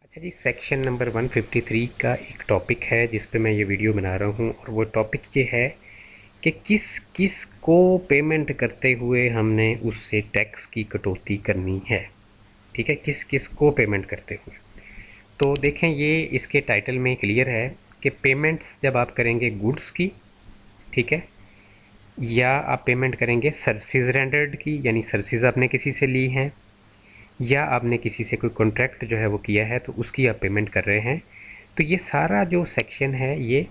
अच्छा जी, section number 153 का एक टॉपिक है जिस पे मैं ये वीडियो बना रहा हूँ और वो टॉपिक ये है कि किस किस को पेमेंट करते हुए हमने उससे टैक्स की कटौती करनी है। ठीक है, किस किस को पेमेंट करते हुए। तो देखें, ये इसके टाइटल में क्लियर है कि पेमेंट्स जब आप करेंगे गुड्स की, ठीक है, या आप पेमेंट करेंगे सर्विसेज रेंडर्ड की, यानी सर्विसेज आपने किसी से ली हैं, या आपने किसी से कोई कॉन्ट्रैक्ट जो है वो किया है तो उसकी आप पेमेंट कर रहे हैं। तो ये सारा जो सेक्शन है ये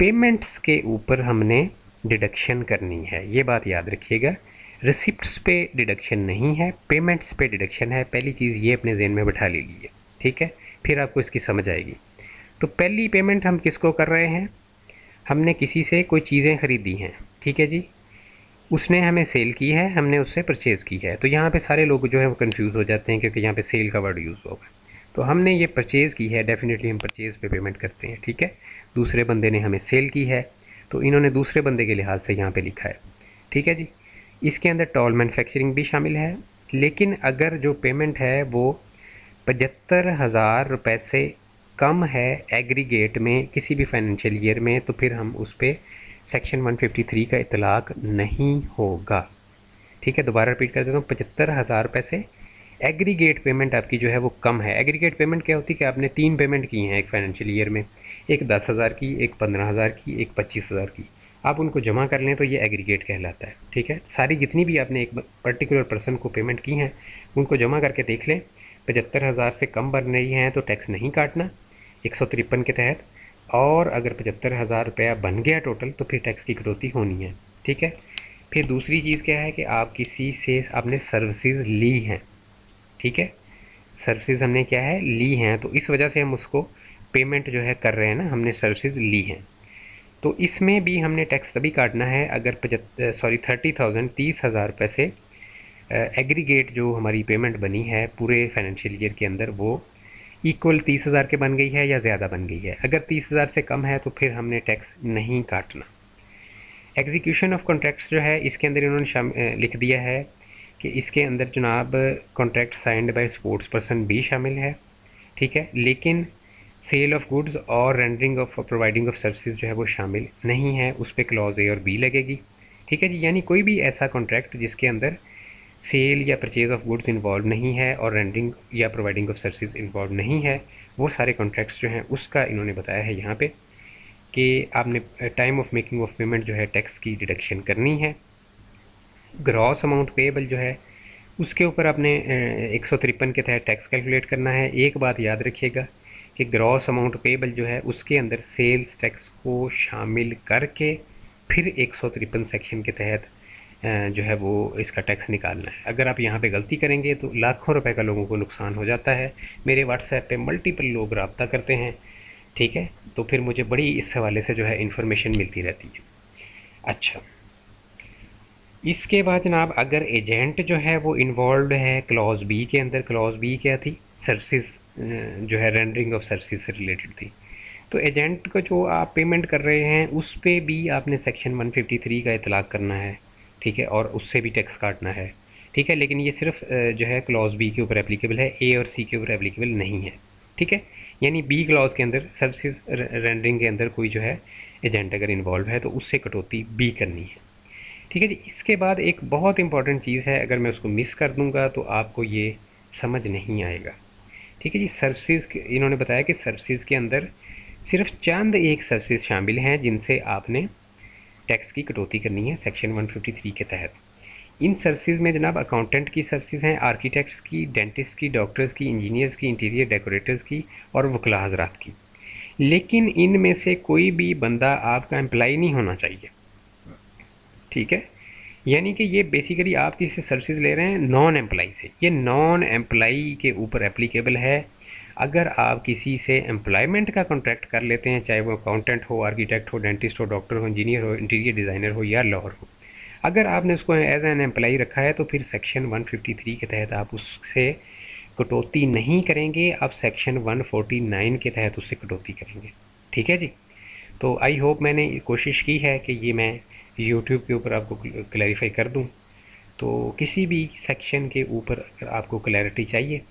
पेमेंट्स के ऊपर हमने डिडक्शन करनी है, ये बात याद रखिएगा। रिसिप्ट्स पे डिडक्शन नहीं है, पेमेंट्स पे डिडक्शन है। पहली चीज़ ये अपने जहन में बैठा लीजिए, ठीक है, फिर आपको इसकी समझ आएगी। तो पहली पेमेंट हम किसको कर रहे हैं? हमने किसी से कोई चीज़ें ख़रीदी हैं, ठीक है जी, उसने हमें सेल की है, हमने उससे परचेज़ की है। तो यहाँ पे सारे लोग जो है वो कंफ्यूज हो जाते हैं क्योंकि यहाँ पे सेल का वर्ड यूज़ होगा। तो हमने ये परचेज़ की है, डेफिनेटली हम परचेज़ पे पेमेंट करते हैं, ठीक है। दूसरे बंदे ने हमें सेल की है तो इन्होंने दूसरे बंदे के लिहाज से यहाँ पे लिखा है, ठीक है जी। इसके अंदर टॉल मैन्युफैक्चरिंग भी शामिल है। लेकिन अगर जो पेमेंट है वो 75,000 रुपये से कम है एग्रीगेट में किसी भी फाइनेंशियल ईयर में, तो फिर हम उस पर सेक्शन 153 का इतलाक़ नहीं होगा, ठीक है। दोबारा रिपीट कर देता हूँ, 75,000 रुपये से एग्रीगेट पेमेंट आपकी जो है वो कम है। एग्रीगेट पेमेंट क्या होती है कि आपने 3 पेमेंट की हैं एक फाइनेंशियल ईयर में, एक 10,000 की, एक 15,000 की, एक 25,000 की। आप उनको जमा कर लें तो ये एग्रीगेट कहलाता है, ठीक है। सारी जितनी भी आपने एक पर्टिकुलर पर्सन को पेमेंट की हैं उनको जमा करके देख लें, 75,000 से कम बन रही हैं तो टैक्स नहीं काटना 153 के तहत, और अगर 75,000 रुपया बन गया टोटल तो फिर टैक्स की कटौती होनी है, ठीक है। फिर दूसरी चीज़ क्या है कि आप किसी से आपने सर्विसेज ली हैं, ठीक है, सर्विसेज हमने क्या है ली हैं, तो इस वजह से हम उसको पेमेंट जो है कर रहे हैं ना, हमने सर्विसेज ली हैं। तो इसमें भी हमने टैक्स तभी काटना है अगर 30,000 रुपये से एग्रीगेट जो हमारी पेमेंट बनी है पूरे फाइनेंशियल ईयर के अंदर वो इक्वल 30,000 के बन गई है या ज़्यादा बन गई है। अगर 30,000 से कम है तो फिर हमने टैक्स नहीं काटना। एग्जीक्यूशन ऑफ कॉन्ट्रैक्ट्स जो है इसके अंदर इन्होंने लिख दिया है कि इसके अंदर जनाब contract signed by sports person भी शामिल है, ठीक है। लेकिन सेल ऑफ गुड्स और rendering of providing of services जो है वो शामिल नहीं है, उस पर क्लॉज ए और बी लगेगी, ठीक है जी। यानी कोई भी ऐसा कॉन्ट्रैक्ट जिसके अंदर सेल या परचेज ऑफ गुड्स इन्वॉल्व नहीं है और रेंडरिंग या प्रोवाइडिंग ऑफ सर्विसेज इन्वॉल्व नहीं है, वो सारे कॉन्ट्रैक्ट्स जो हैं उसका इन्होंने बताया है यहाँ पे कि आपने time of making of payment जो है टैक्स की डिडक्शन करनी है। ग्रॉस अमाउंट पेएबल जो है उसके ऊपर आपने 153 के तहत टैक्स कैलकुलेट करना है। एक बात याद रखिएगा कि ग्रॉस अमाउंट पेएबल जो है उसके अंदर सेल्स टैक्स को शामिल करके फिर 153 सेक्शन के तहत जो है वो इसका टैक्स निकालना है। अगर आप यहाँ पे गलती करेंगे तो लाखों रुपए का लोगों को नुकसान हो जाता है। मेरे व्हाट्सएप पे मल्टीपल लोग रब्ता करते हैं, ठीक है, तो फिर मुझे बड़ी इस हवाले से जो है इन्फॉर्मेशन मिलती रहती है। अच्छा, इसके बाद जनाब अगर एजेंट जो है वो इन्वॉल्व है क्लॉज बी के अंदर, क्लॉज बी क्या थी, सर्विसेज जो है रेंडरिंग ऑफ सर्विसेज से रिलेटेड थी, तो एजेंट को जो आप पेमेंट कर रहे हैं उस पर भी आपने सेक्शन 153 का इतलाक़ करना है, ठीक है, और उससे भी टैक्स काटना है, ठीक है। लेकिन ये सिर्फ जो है क्लॉज बी के ऊपर एप्लीकेबल है, ए और सी के ऊपर एप्लीकेबल नहीं है, ठीक है। यानी बी क्लॉज के अंदर सर्विसेज रेंडरिंग के अंदर कोई जो है एजेंट अगर इन्वॉल्व है तो उससे कटौती बी करनी है, ठीक है जी। इसके बाद एक बहुत इंपॉर्टेंट चीज़ है, अगर मैं उसको मिस कर दूंगा तो आपको ये समझ नहीं आएगा, ठीक है जी। सर्विसेज इन्होंने बताया कि सर्विसेज के अंदर सिर्फ चंद एक सर्विसेज शामिल हैं जिनसे आपने टैक्स की कटौती करनी है सेक्शन 153 के तहत। इन सर्विसेज में जनाब अकाउंटेंट की सर्विसेज हैं, आर्किटेक्ट्स की, डेंटिस्ट की, डॉक्टर्स की, इंजीनियर्स की, इंटीरियर डेकोरेटर्स की और वकला हज़रात की। लेकिन इनमें से कोई भी बंदा आपका एम्प्लॉय नहीं होना चाहिए, ठीक है। यानी कि ये बेसिकली आप किसी सर्विसेज ले रहे हैं नॉन एम्प्लॉय से, ये नॉन एम्प्लॉय के ऊपर एप्लीकेबल है। अगर आप किसी से एम्प्लॉयमेंट का कॉन्ट्रैक्ट कर लेते हैं, चाहे वो अकाउंटेंट हो, आर्किटेक्ट हो, डेंटिस्ट हो, डॉक्टर हो, इंजीनियर हो, इंटीरियर डिज़ाइनर हो या लॉयर हो, अगर आपने उसको एज एन एम्प्लॉय रखा है तो फिर सेक्शन 153 के तहत आप उससे कटौती नहीं करेंगे, आप सेक्शन 149 के तहत उससे कटौती करेंगे, ठीक है जी। तो आई होप मैंने कोशिश की है कि ये मैं यूट्यूब के ऊपर आपको क्लैरिफाई कर दूं। तो किसी भी सेक्शन के ऊपर अगर आपको क्लैरिटी चाहिए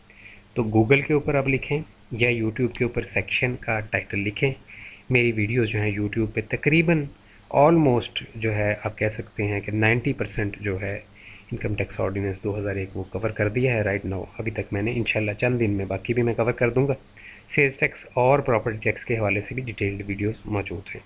तो गूगल के ऊपर आप लिखें या यूट्यूब के ऊपर सेक्शन का टाइटल लिखें। मेरी वीडियोस जो हैं यूट्यूब पे तकरीबन ऑलमोस्ट जो है आप कह सकते हैं कि 90% जो है इनकम टैक्स ऑर्डिनेंस 2001 वो कवर कर दिया है राइट नाउ। अभी तक मैंने इंशाल्लाह चंद दिन में बाकी भी मैं कवर कर दूंगा। सेल्स टैक्स और प्रॉपर्टी टैक्स के हवाले से भी डिटेल्ड वीडियोस मौजूद हैं।